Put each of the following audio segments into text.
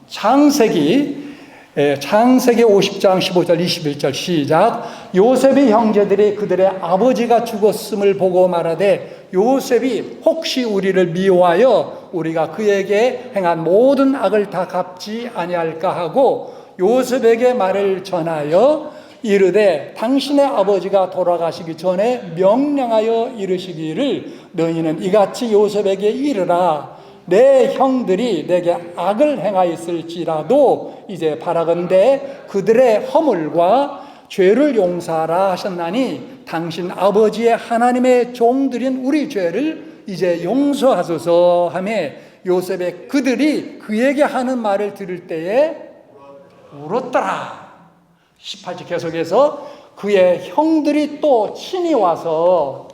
창세기 50장 15절 21절 시작. 요셉의 형제들이 그들의 아버지가 죽었음을 보고 말하되 요셉이 혹시 우리를 미워하여 우리가 그에게 행한 모든 악을 다 갚지 아니할까 하고 요셉에게 말을 전하여 이르되 당신의 아버지가 돌아가시기 전에 명령하여 이르시기를 너희는 이같이 요셉에게 이르라. 내 형들이 내게 악을 행하였을지라도 이제 바라건대 그들의 허물과 죄를 용서하라 하셨나니 당신 아버지의 하나님의 종들인 우리 죄를 이제 용서하소서 하며 요셉의 그들이 그에게 하는 말을 들을 때에 울었더라. 18절 계속해서 그의 형들이 또 친히 와서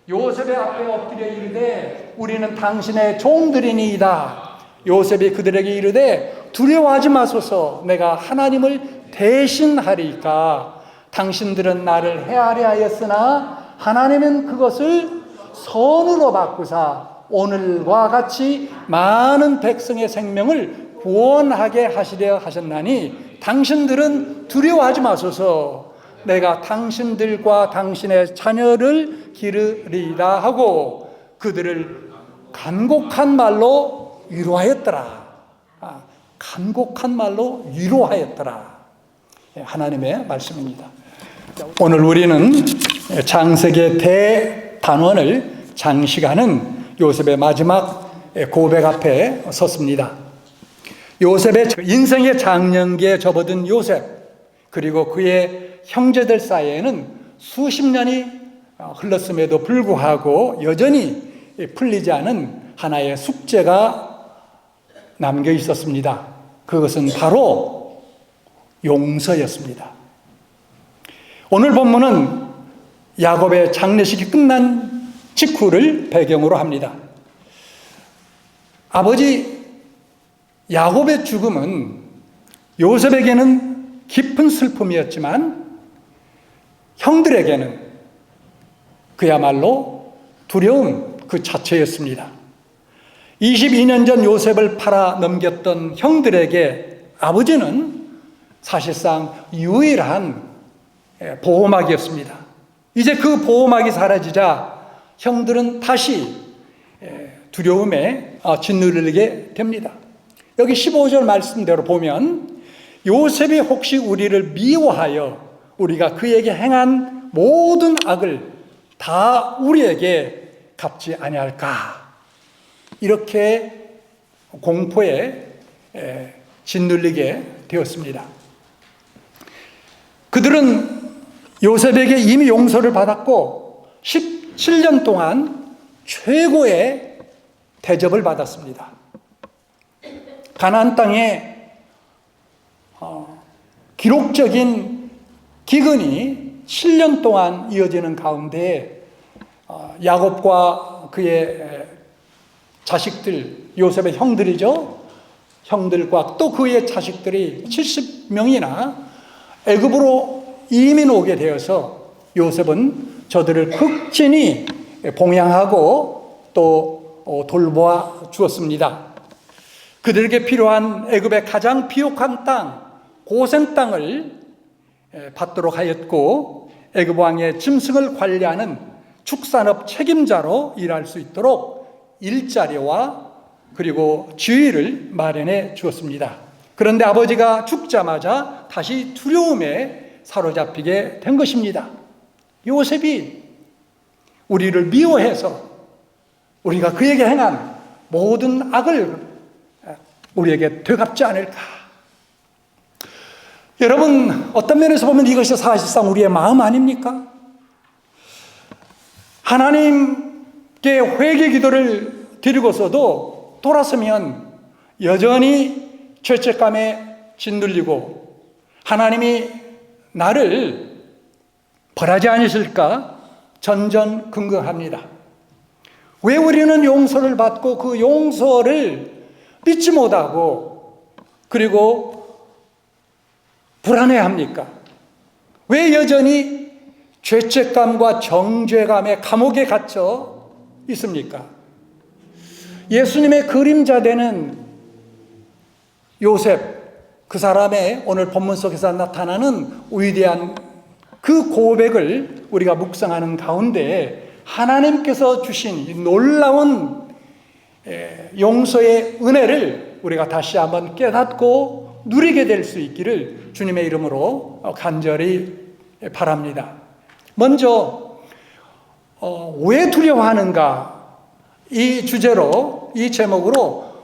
요셉의 앞에 엎드려 이르되 우리는 당신의 종들이니이다. 요셉이 그들에게 이르되 두려워하지 마소서. 내가 하나님을 대신하리까. 당신들은 나를 해하려 하였으나 하나님은 그것을 선으로 바꾸사 오늘과 같이 많은 백성의 생명을 구원하게 하시려 하셨나니 당신들은 두려워하지 마소서. 내가 당신들과 당신의 자녀를 기르리라 하고 그들을 간곡한 말로 위로하였더라. 간곡한 말로 위로하였더라. 하나님의 말씀입니다. 오늘 우리는 창세기의 대단원을 장식하는 요셉의 마지막 고백 앞에 섰습니다. 요셉의 인생의 장년기에 접어든 요셉 그리고 그의 형제들 사이에는 수십 년이 흘렀음에도 불구하고 여전히 풀리지 않은 하나의 숙제가 남겨 있었습니다. 그것은 바로 용서였습니다. 오늘 본문은 야곱의 장례식이 끝난 직후를 배경으로 합니다. 아버지 야곱의 죽음은 요셉에게는 깊은 슬픔이었지만 형들에게는 그야말로 두려움 그 자체였습니다. 22년 전 요셉을 팔아 넘겼던 형들에게 아버지는 사실상 유일한 보호막이었습니다. 이제 그 보호막이 사라지자 형들은 다시 두려움에 짓누르게 됩니다. 여기 15절 말씀대로 보면 요셉이 혹시 우리를 미워하여 우리가 그에게 행한 모든 악을 다 우리에게 갚지 아니할까, 이렇게 공포에 짓눌리게 되었습니다. 그들은 요셉에게 이미 용서를 받았고 17년 동안 최고의 대접을 받았습니다. 가나안 땅에 기록적인 기근이 7년 동안 이어지는 가운데 야곱과 그의 자식들, 요셉의 형들이죠. 형들과 또 그의 자식들이 70명이나 애굽으로 이민 오게 되어서 요셉은 저들을 극진히 봉양하고 또 돌보아 주었습니다. 그들에게 필요한 애굽의 가장 비옥한 땅, 고센 땅을 받도록 하였고 애굽 왕의 짐승을 관리하는 축산업 책임자로 일할 수 있도록 일자리와 그리고 지위를 마련해 주었습니다. 그런데 아버지가 죽자마자 다시 두려움에 사로잡히게 된 것입니다. 요셉이 우리를 미워해서 우리가 그에게 행한 모든 악을 우리에게 되갚지 않을까. 여러분, 어떤 면에서 보면 이것이 사실상 우리의 마음 아닙니까? 하나님께 회개 기도를 드리고서도 돌아서면 여전히 죄책감에 짓눌리고 하나님이 나를 벌하지 않으실까 전전긍긍합니다. 왜 우리는 용서를 받고 그 용서를 믿지 못하고 그리고 불안해합니까? 왜 여전히 죄책감과 정죄감의 감옥에 갇혀 있습니까? 예수님의 그림자 되는 요셉, 그 사람의 오늘 본문 속에서 나타나는 위대한 그 고백을 우리가 묵상하는 가운데 하나님께서 주신 이 놀라운 용서의 은혜를 우리가 다시 한번 깨닫고 누리게 될 수 있기를 주님의 이름으로 간절히 바랍니다. 먼저 왜 두려워하는가, 이 주제로, 이 제목으로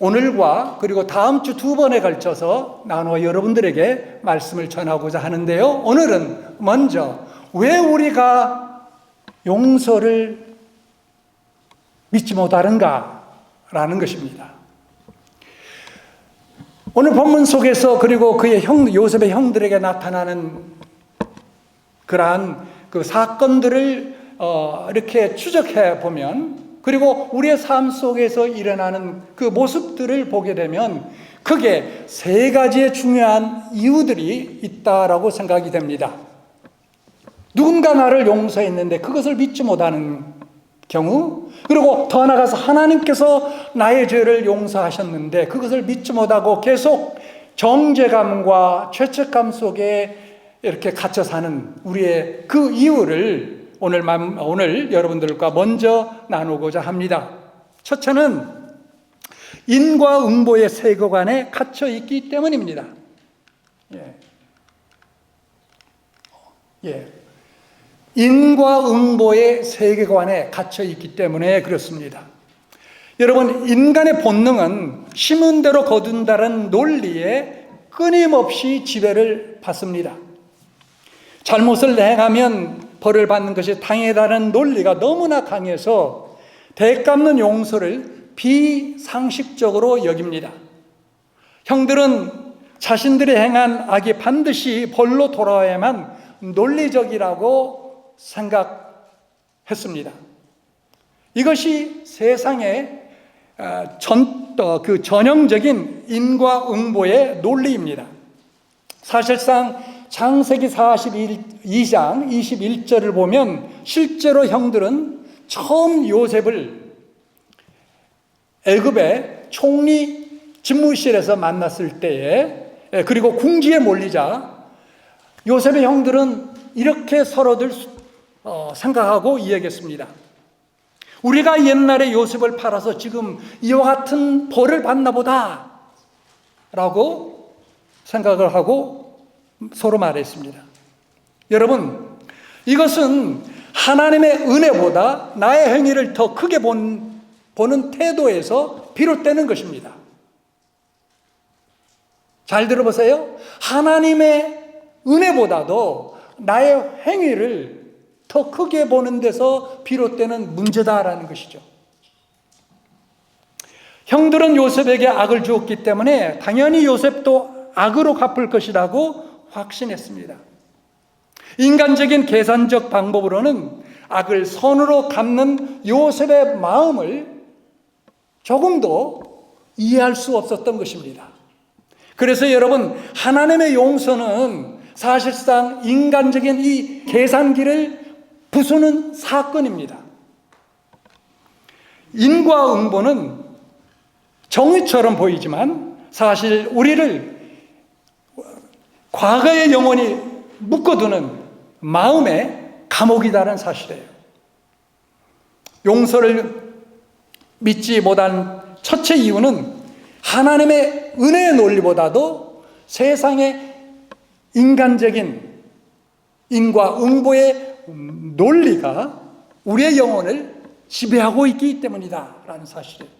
오늘과 그리고 다음 주 두 번에 걸쳐서 나누어 여러분들에게 말씀을 전하고자 하는데요. 오늘은 먼저 왜 우리가 용서를 믿지 못하는가라는 것입니다. 오늘 본문 속에서 그리고 그의 요셉의 형들에게 나타나는 그러한 그 사건들을 이렇게 추적해 보면, 그리고 우리의 삶 속에서 일어나는 그 모습들을 보게 되면 크게 세 가지의 중요한 이유들이 있다라고 생각이 됩니다. 누군가 나를 용서했는데 그것을 믿지 못하는 경우, 그리고 더 나아가서 하나님께서 나의 죄를 용서하셨는데 그것을 믿지 못하고 계속 정죄감과 죄책감 속에 이렇게 갇혀 사는 우리의 그 이유를 오늘 여러분들과 먼저 나누고자 합니다. 첫째는 인과응보의 세계관에 갇혀 있기 때문입니다. 인과응보의 세계관에 갇혀 있기 때문에 그렇습니다. 여러분, 인간의 본능은 심은 대로 거둔다는 논리에 끊임없이 지배를 받습니다. 잘못을 행하면 벌을 받는 것이 당연하다는 논리가 너무나 강해서 되갚는 용서를 비상식적으로 여깁니다. 형들은 자신들이 행한 악이 반드시 벌로 돌아와야만 논리적이라고 생각했습니다. 이것이 세상의 전형적인 인과응보의 논리입니다. 사실상 창세기 42장 21절을 보면 실제로 형들은 처음 요셉을 애굽의 총리 집무실에서 만났을 때에, 그리고 궁지에 몰리자 요셉의 형들은 이렇게 서로들 생각하고 이야기했습니다. 우리가 옛날에 요셉을 팔아서 지금 이와 같은 벌을 받나 보다 라고 생각을 하고 서로 말했습니다. 여러분, 이것은 하나님의 은혜보다 나의 행위를 더 크게 보는 태도에서 비롯되는 것입니다. 잘 들어보세요. 하나님의 은혜보다도 나의 행위를 더 크게 보는 데서 비롯되는 문제다라는 것이죠. 형들은 요셉에게 악을 주었기 때문에 당연히 요셉도 악으로 갚을 것이라고 확신했습니다. 인간적인 계산적 방법으로는 악을 선으로 갚는 요셉의 마음을 조금도 이해할 수 없었던 것입니다. 그래서 여러분, 하나님의 용서는 사실상 인간적인 이 계산기를 부수는 사건입니다. 인과응보는 정의처럼 보이지만 사실 우리를 과거의 영혼이 묶어두는 마음의 감옥이다라는 사실이에요. 용서를 믿지 못한 첫째 이유는 하나님의 은혜의 논리보다도 세상의 인간적인 인과응보의 논리가 우리의 영혼을 지배하고 있기 때문이다라는 사실이에요.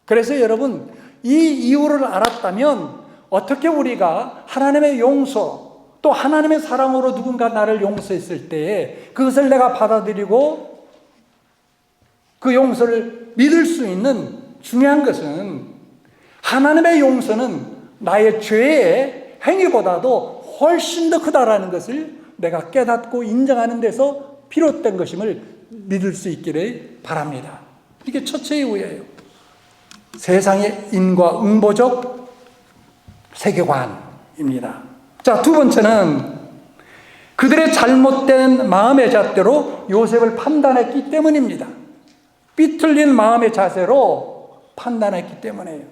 그래서 여러분, 이 이유를 알았다면 어떻게 우리가 하나님의 용서, 또 하나님의 사랑으로 누군가 나를 용서했을 때에 그것을 내가 받아들이고 그 용서를 믿을 수 있는 중요한 것은 하나님의 용서는 나의 죄의 행위보다도 훨씬 더 크다라는 것을 내가 깨닫고 인정하는 데서 비롯된 것임을 믿을 수 있기를 바랍니다. 이게 첫째 이유예요. 세상의 인과응보적 세계관입니다. 자, 두 번째는 그들의 잘못된 마음의 잣대로 요셉을 판단했기 때문입니다. 삐뚤린 마음의 자세로 판단했기 때문에요.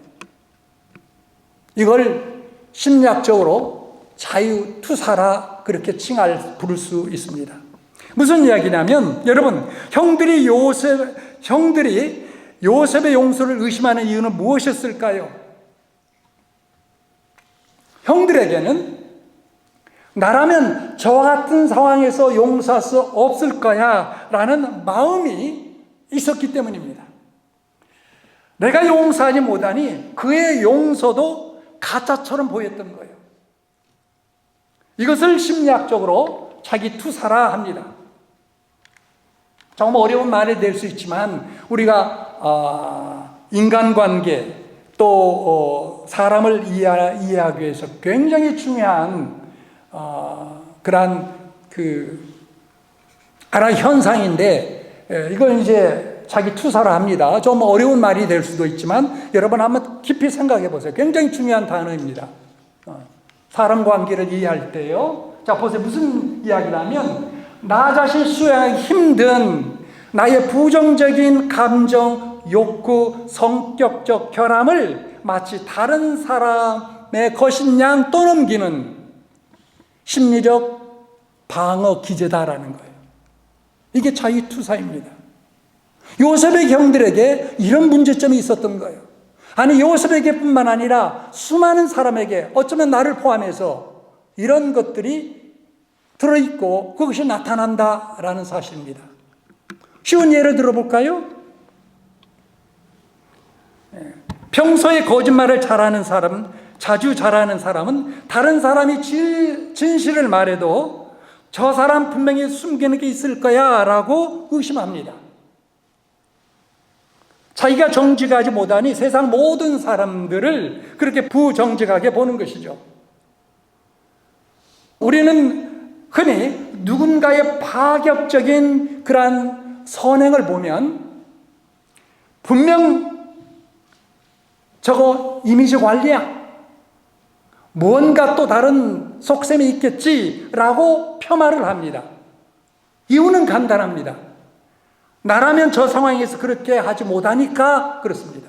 이걸 심리학적으로 자유투사라 그렇게 부를 수 있습니다. 무슨 이야기냐면, 여러분, 형들이 요셉의 용서를 의심하는 이유는 무엇이었을까요? 형들에게는 나라면 저와 같은 상황에서 용서할 수 없을 거야 라는 마음이 있었기 때문입니다. 내가 용서하지 못하니 그의 용서도 가짜처럼 보였던 거예요. 이것을 심리학적으로 자기투사라 합니다. 정말 어려운 말이 될 수 있지만, 우리가 인간관계 또 사람을 이해하기 위해서 굉장히 중요한 그러한 하나의 현상인데, 이걸 이제 자기투사라 합니다. 좀 어려운 말이 될 수도 있지만 여러분 한번 깊이 생각해 보세요. 굉장히 중요한 단어입니다. 사람 관계를 이해할 때요. 자, 보세요. 무슨 이야기냐면, 나 자신 수용하기 힘든 나의 부정적인 감정, 욕구, 성격적 결함을 마치 다른 사람의 것인 양 떠넘기는 심리적 방어 기제다라는 거예요. 이게 자유투사입니다. 요셉의 형들에게 이런 문제점이 있었던 거예요. 아니, 요셉에게뿐만 아니라 수많은 사람에게, 어쩌면 나를 포함해서 이런 것들이 들어있고 그것이 나타난다라는 사실입니다. 쉬운 예를 들어볼까요? 평소에 거짓말을 자주 잘하는 사람은 다른 사람이 진실을 말해도 저 사람 분명히 숨기는 게 있을 거야 라고 의심합니다. 자기가 정직하지 못하니 세상 모든 사람들을 그렇게 부정직하게 보는 것이죠. 우리는 흔히 누군가의 파격적인 그러한 선행을 보면 분명 저거 이미지 관리야, 뭔가 또 다른 속셈이 있겠지라고 폄하를 합니다. 이유는 간단합니다. 나라면 저 상황에서 그렇게 하지 못하니까 그렇습니다.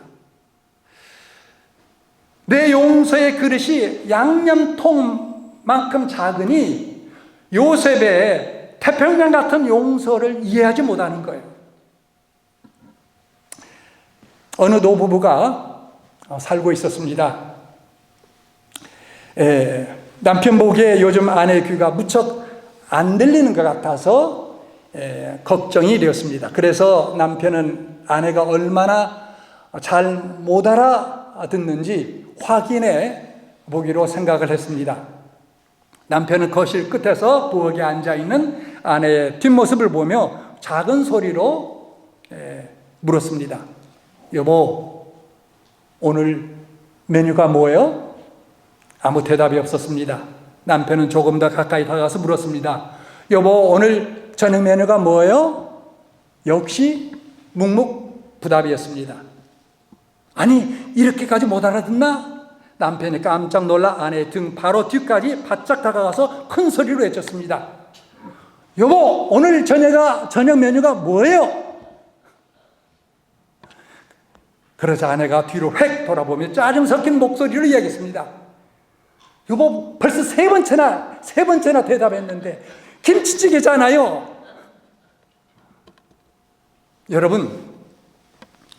내 용서의 그릇이 양념통만큼 작으니 요셉의 태평양 같은 용서를 이해하지 못하는 거예요. 어느 노부부가 살고 있었습니다. 남편 보기에 요즘 아내의 귀가 무척 안 들리는 것 같아서 걱정이 되었습니다. 그래서 남편은 아내가 얼마나 잘 못 알아듣는지 확인해 보기로 생각을 했습니다. 남편은 거실 끝에서 부엌에 앉아있는 아내의 뒷모습을 보며 작은 소리로 물었습니다. 여보, 오늘 메뉴가 뭐예요? 아무 대답이 없었습니다. 남편은 조금 더 가까이 다가가서 물었습니다. 여보, 오늘 저녁 메뉴가 뭐예요? 역시 묵묵부답이었습니다. 아니, 이렇게까지 못 알아듣나? 남편이 깜짝 놀라 아내의 등 바로 뒤까지 바짝 다가가서 큰 소리로 외쳤습니다. 여보, 오늘 저녁 메뉴가 뭐예요? 그러자 아내가 뒤로 획 돌아보며 짜증 섞인 목소리로 이야기했습니다. 여보, 벌써 세 번째나 대답했는데 김치찌개잖아요. 여러분,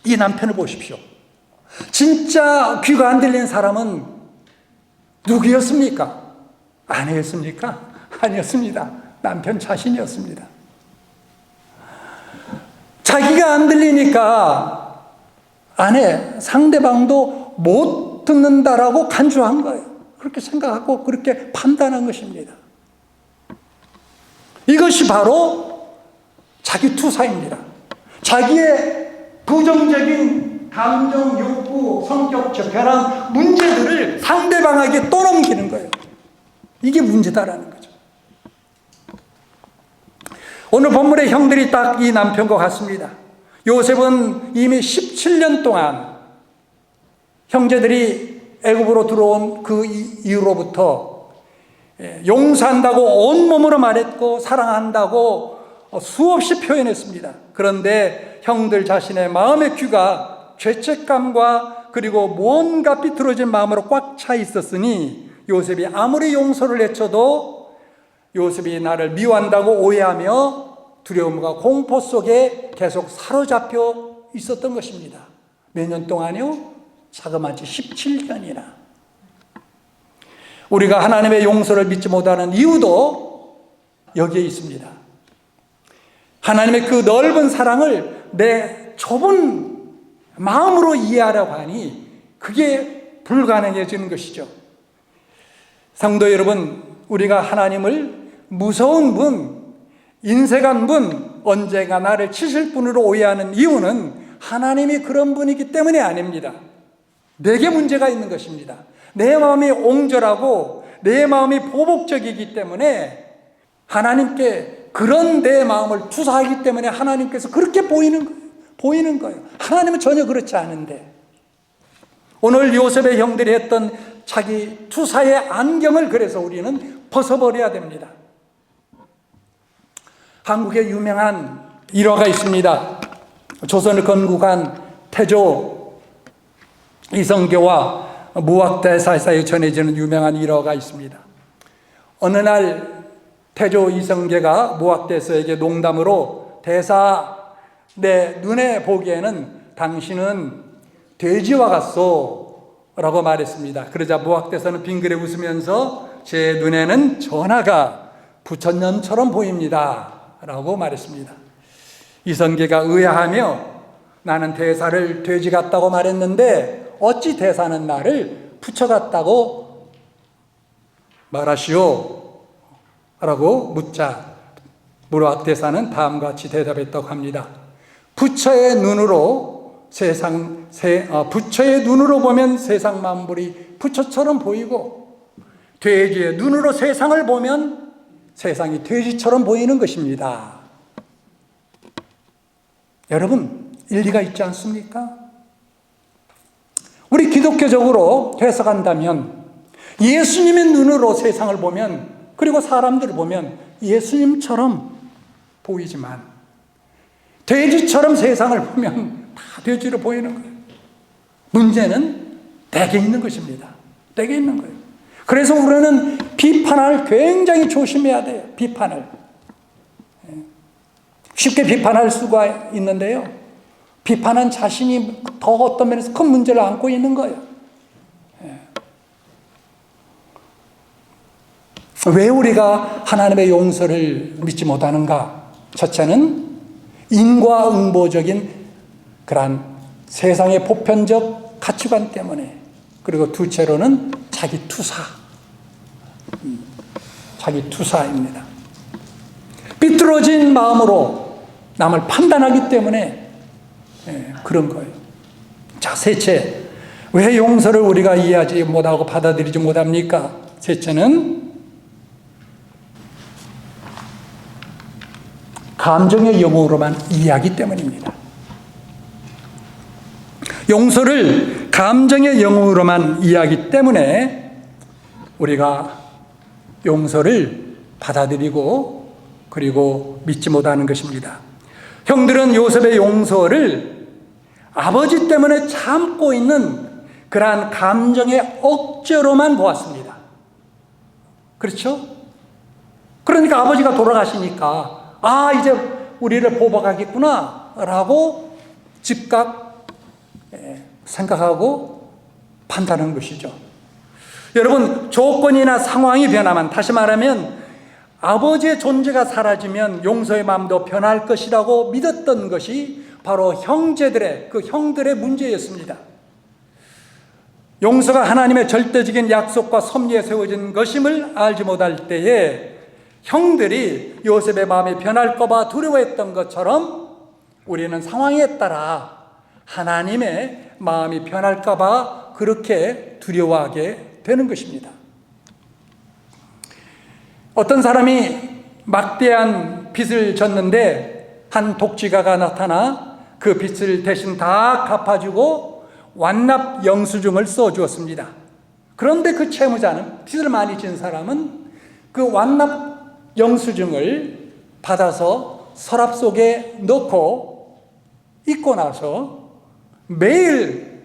이 남편을 보십시오. 진짜 귀가 안 들리는 사람은 누구였습니까? 아내였습니까? 아니었습니다. 남편 자신이었습니다. 자기가 안 들리니까 상대방도 못 듣는다라고 간주한 거예요. 그렇게 생각하고 그렇게 판단한 것입니다. 이것이 바로 자기투사입니다. 자기의 부정적인 감정, 욕구, 성격적 결함, 문제들을 상대방에게 떠넘기는 거예요. 이게 문제다라는 거죠. 오늘 본문의 형들이 딱 이 남편과 같습니다. 요셉은 이미 17년 동안 형제들이 애굽으로 들어온 그 이후로부터 용서한다고 온몸으로 말했고 사랑한다고 수없이 표현했습니다. 그런데 형들 자신의 마음의 귀가 죄책감과 그리고 뭔가 삐뚤어진 마음으로 꽉 차 있었으니 요셉이 아무리 용서를 외쳐도 요셉이 나를 미워한다고 오해하며 두려움과 공포 속에 계속 사로잡혀 있었던 것입니다. 몇 년 동안요? 자그마치 17년이나. 우리가 하나님의 용서를 믿지 못하는 이유도 여기에 있습니다. 하나님의 그 넓은 사랑을 내 좁은 마음으로 이해하려고 하니 그게 불가능해지는 것이죠. 성도 여러분, 우리가 하나님을 무서운 분, 인색한 분, 언젠가 나를 치실 분으로 오해하는 이유는 하나님이 그런 분이기 때문이 아닙니다. 내게 문제가 있는 것입니다. 내 마음이 옹졸하고 내 마음이 보복적이기 때문에 하나님께 그런 내 마음을 투사하기 때문에 하나님께서 그렇게 보이는 거예요. 하나님은 전혀 그렇지 않은데. 오늘 요셉의 형들이 했던 자기 투사의 안경을 그래서 우리는 벗어버려야 됩니다. 한국에 유명한 일화가 있습니다. 조선을 건국한 태조 이성계와 무학대사 사이에 전해지는 유명한 일화가 있습니다. 어느 날 태조 이성계가 무학대사에게 농담으로 대사, 내 눈에 보기에는 당신은 돼지와 같소 라고 말했습니다. 그러자 무학대사는 빙그레 웃으면서 제 눈에는 전하가 부처님처럼 보입니다 라고 말했습니다. 이성계가 의아하며 나는 대사를 돼지 같다고 말했는데 어찌 대사는 나를 부처 같다고 말하시오 라고 묻자 무학대사는 다음과 같이 대답했다고 합니다. 부처의 눈으로 부처의 눈으로 보면 세상 만물이 부처처럼 보이고 돼지의 눈으로 세상을 보면 세상이 돼지처럼 보이는 것입니다. 여러분, 일리가 있지 않습니까? 우리 기독교적으로 해석한다면 예수님의 눈으로 세상을 보면, 그리고 사람들을 보면 예수님처럼 보이지만 돼지처럼 세상을 보면 다 돼지로 보이는 거예요. 문제는 내게 있는 것입니다. 내게 있는 거예요. 그래서 우리는 비판을 굉장히 조심해야 돼요. 비판을. 쉽게 비판할 수가 있는데요. 비판한 자신이 더 어떤 면에서 큰 문제를 안고 있는 거예요. 왜 우리가 하나님의 용서를 믿지 못하는가? 첫째는 인과응보적인 그러한 세상의 보편적 가치관 때문에, 그리고 둘째로는 자기 투사입니다. 삐뚤어진 마음으로 남을 판단하기 때문에 그런 거예요. 자, 셋째, 왜 용서를 우리가 이해하지 못하고 받아들이지 못합니까? 셋째는 감정의 영역으로만 이해하기 때문입니다. 용서를 감정의 영역으로만 이해하기 때문에 우리가 용서를 받아들이고 그리고 믿지 못하는 것입니다. 형들은 요셉의 용서를 아버지 때문에 참고 있는 그러한 감정의 억제로만 보았습니다. 그렇죠? 그러니까 아버지가 돌아가시니까 이제 우리를 보복하겠구나 라고 즉각 생각하고 판단하는 것이죠. 여러분, 조건이나 상황이 변하면, 다시 말하면 아버지의 존재가 사라지면 용서의 마음도 변할 것이라고 믿었던 것이 바로 형들의 문제였습니다. 용서가 하나님의 절대적인 약속과 섭리에 세워진 것임을 알지 못할 때에 형들이 요셉의 마음이 변할까 봐 두려워했던 것처럼 우리는 상황에 따라 하나님의 마음이 변할까 봐 그렇게 두려워하게 되는 것입니다. 어떤 사람이 막대한 빚을 졌는데 한 독지가가 나타나 그 빚을 대신 다 갚아주고 완납 영수증을 써주었습니다. 그런데 그 채무자는, 빚을 많이 진 사람은 그 완납 영수증을 받아서 서랍 속에 넣고 잊고 나서 매일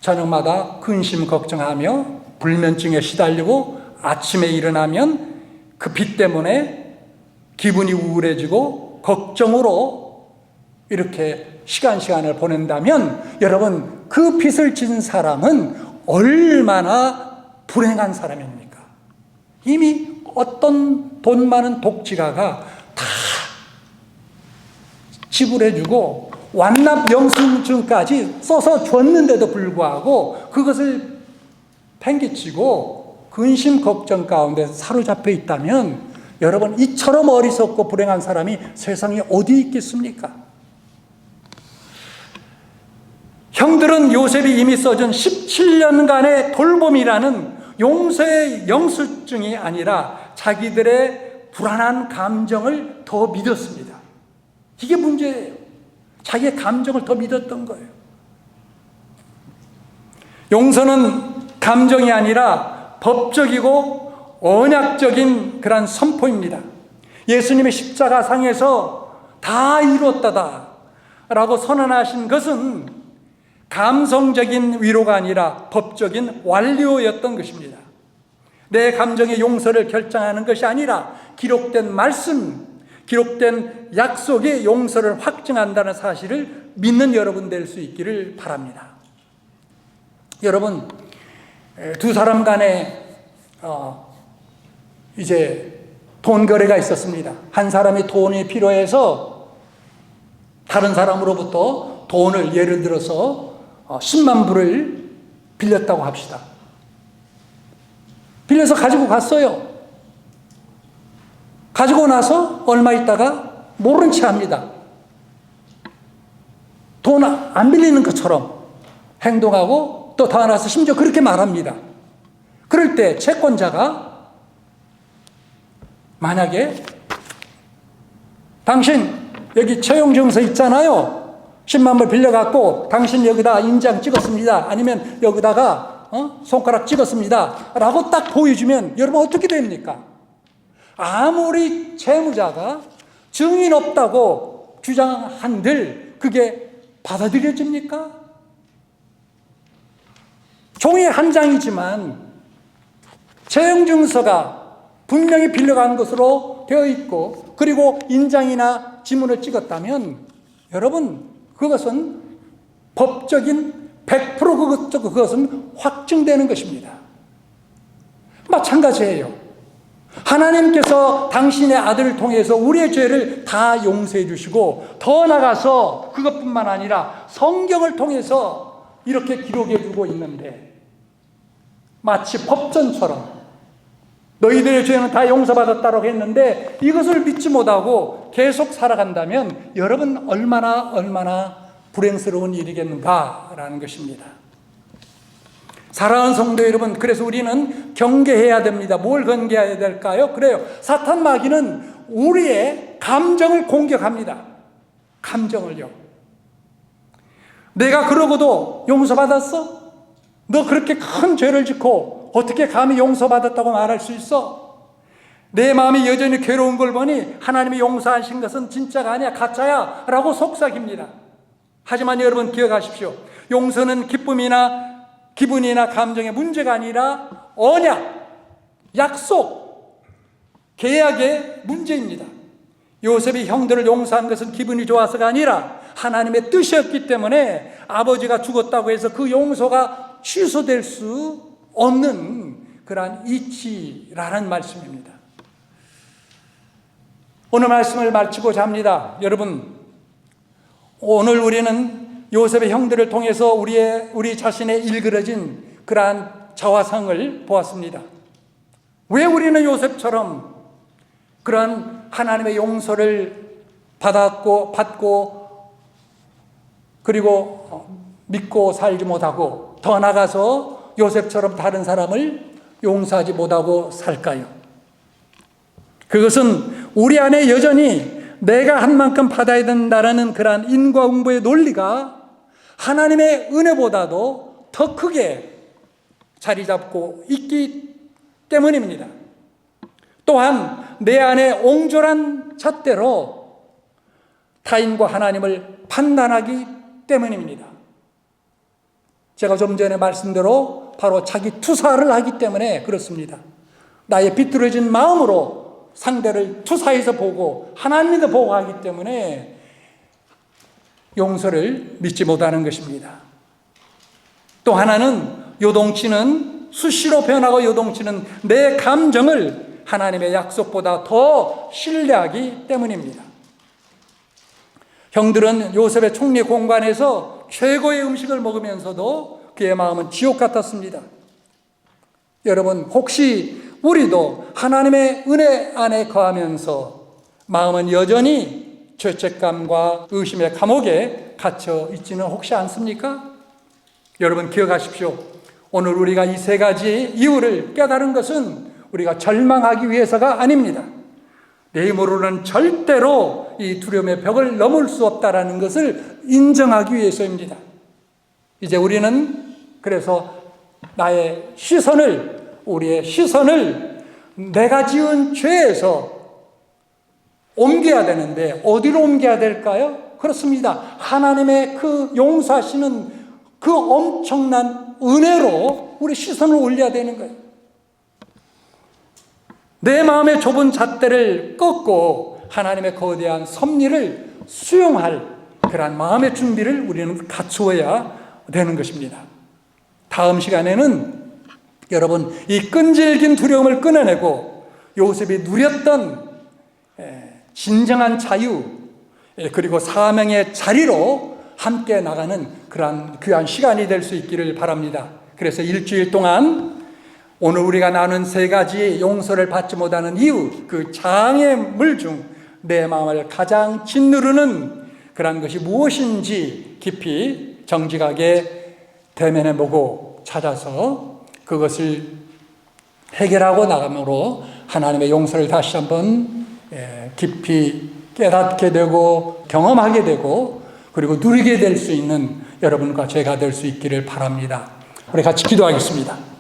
저녁마다 근심 걱정하며 불면증에 시달리고 아침에 일어나면 그 빚 때문에 기분이 우울해지고 걱정으로 이렇게 시간을 보낸다면 여러분, 그 빚을 진 사람은 얼마나 불행한 사람입니까? 이미 어떤 돈 많은 독지가가 다 지불해주고 완납 영수증까지 써서 줬는데도 불구하고 그것을 팽개치고 근심 걱정 가운데 사로잡혀 있다면 여러분, 이처럼 어리석고 불행한 사람이 세상에 어디 있겠습니까? 형들은 요셉이 이미 써준 17년간의 돌봄이라는 용서의 영수증이 아니라 자기들의 불안한 감정을 더 믿었습니다. 이게 문제예요. 자기의 감정을 더 믿었던 거예요. 용서는 감정이 아니라 법적이고 언약적인 그런 선포입니다. 예수님의 십자가상에서 다 이루었다다 라고 선언하신 것은 감성적인 위로가 아니라 법적인 완료였던 것입니다. 내 감정의 용서를 결정하는 것이 아니라 기록된 말씀, 기록된 약속의 용서를 확증한다는 사실을 믿는 여러분 될 수 있기를 바랍니다. 여러분, 두 사람 간에 이제 돈 거래가 있었습니다. 한 사람이 돈이 필요해서 다른 사람으로부터 돈을 예를 들어서 10만 불을 빌렸다고 합시다. 빌려서 가지고 갔어요. 가지고 나서 얼마 있다가 모른 체 합니다. 돈 안 빌리는 것처럼 행동하고 또 더 나서 심지어 그렇게 말합니다. 그럴 때 채권자가 만약에 당신 여기 채용증서 있잖아요. 10만 불 빌려갖고 당신 여기다 인장 찍었습니다. 아니면 여기다가 손가락 찍었습니다. 라고 딱 보여주면 여러분 어떻게 됩니까? 아무리 채무자가 증인 없다고 주장한들 그게 받아들여집니까? 종이 한 장이지만 채용증서가 분명히 빌려간 것으로 되어 있고 그리고 인장이나 지문을 찍었다면 여러분 그것은 법적인 100% 그것은 확증되는 것입니다. 마찬가지예요. 하나님께서 당신의 아들을 통해서 우리의 죄를 다 용서해 주시고 더 나아가서 그것뿐만 아니라 성경을 통해서 이렇게 기록해 주고 있는데 마치 법전처럼 너희들의 죄는 다 용서받았다고 했는데 이것을 믿지 못하고 계속 살아간다면 여러분 얼마나 불행스러운 일이겠는가라는 것입니다. 사랑하는 성도 여러분, 그래서 우리는 경계해야 됩니다. 뭘 경계해야 될까요? 그래요. 사탄 마귀는 우리의 감정을 공격합니다. 감정을요. 내가 그러고도 용서받았어? 너 그렇게 큰 죄를 짓고 어떻게 감히 용서받았다고 말할 수 있어? 내 마음이 여전히 괴로운 걸 보니 하나님이 용서하신 것은 진짜가 아니야, 가짜야 라고 속삭입니다. 하지만 여러분 기억하십시오. 용서는 기분이나 감정의 문제가 아니라 언약, 약속, 계약의 문제입니다. 요셉이 형들을 용서한 것은 기분이 좋아서가 아니라 하나님의 뜻이었기 때문에 아버지가 죽었다고 해서 그 용서가 취소될 수 없는 그러한 이치라는 말씀입니다. 오늘 말씀을 마치고자 합니다. 여러분, 오늘 우리는 요셉의 형들을 통해서 우리 자신의 일그러진 그러한 자화상을 보았습니다. 왜 우리는 요셉처럼 그러한 하나님의 용서를 받고 그리고 믿고 살지 못하고 더 나아가서 요셉처럼 다른 사람을 용서하지 못하고 살까요? 그것은 우리 안에 여전히 내가 한 만큼 받아야 된다는 그러한 인과응보의 논리가 하나님의 은혜보다도 더 크게 자리 잡고 있기 때문입니다. 또한 내 안에 옹졸한 잣대로 타인과 하나님을 판단하기 때문입니다. 제가 좀 전에 말씀대로 바로 자기 투사를 하기 때문에 그렇습니다. 나의 비뚤어진 마음으로 상대를 투사해서 보고 하나님도 보고 하기 때문에 용서를 믿지 못하는 것입니다. 또 하나는 요동치는, 수시로 변하고 요동치는 내 감정을 하나님의 약속보다 더 신뢰하기 때문입니다. 형들은 요셉의 총리 공간에서 최고의 음식을 먹으면서도 그의 마음은 지옥 같았습니다. 여러분, 혹시 우리도 하나님의 은혜 안에 거하면서 마음은 여전히 죄책감과 의심의 감옥에 갇혀 있지는 혹시 않습니까? 여러분 기억하십시오. 오늘 우리가 이 세 가지 이유를 깨달은 것은 우리가 절망하기 위해서가 아닙니다. 내 힘으로는 절대로 이 두려움의 벽을 넘을 수 없다라는 것을 인정하기 위해서입니다. 이제 우리는 그래서 우리의 시선을 내가 지은 죄에서 옮겨야 되는데 어디로 옮겨야 될까요? 그렇습니다. 하나님의 그 용서하시는 그 엄청난 은혜로 우리 시선을 올려야 되는 거예요. 내 마음의 좁은 잣대를 꺾고 하나님의 거대한 섭리를 수용할 그러한 마음의 준비를 우리는 갖추어야 되는 것입니다. 다음 시간에는 여러분 이 끈질긴 두려움을 끊어내고 요셉이 누렸던 진정한 자유 그리고 사명의 자리로 함께 나가는 그러한 귀한 시간이 될 수 있기를 바랍니다. 그래서 일주일 동안 오늘 우리가 나눈 세 가지 용서를 받지 못하는 이유, 그 장애물 중 내 마음을 가장 짓누르는 그런 것이 무엇인지 깊이 정직하게 대면해보고 찾아서 그것을 해결하고 나감으로 하나님의 용서를 다시 한번 깊이 깨닫게 되고 경험하게 되고 그리고 누리게 될 수 있는 여러분과 제가 될 수 있기를 바랍니다. 우리 같이 기도하겠습니다.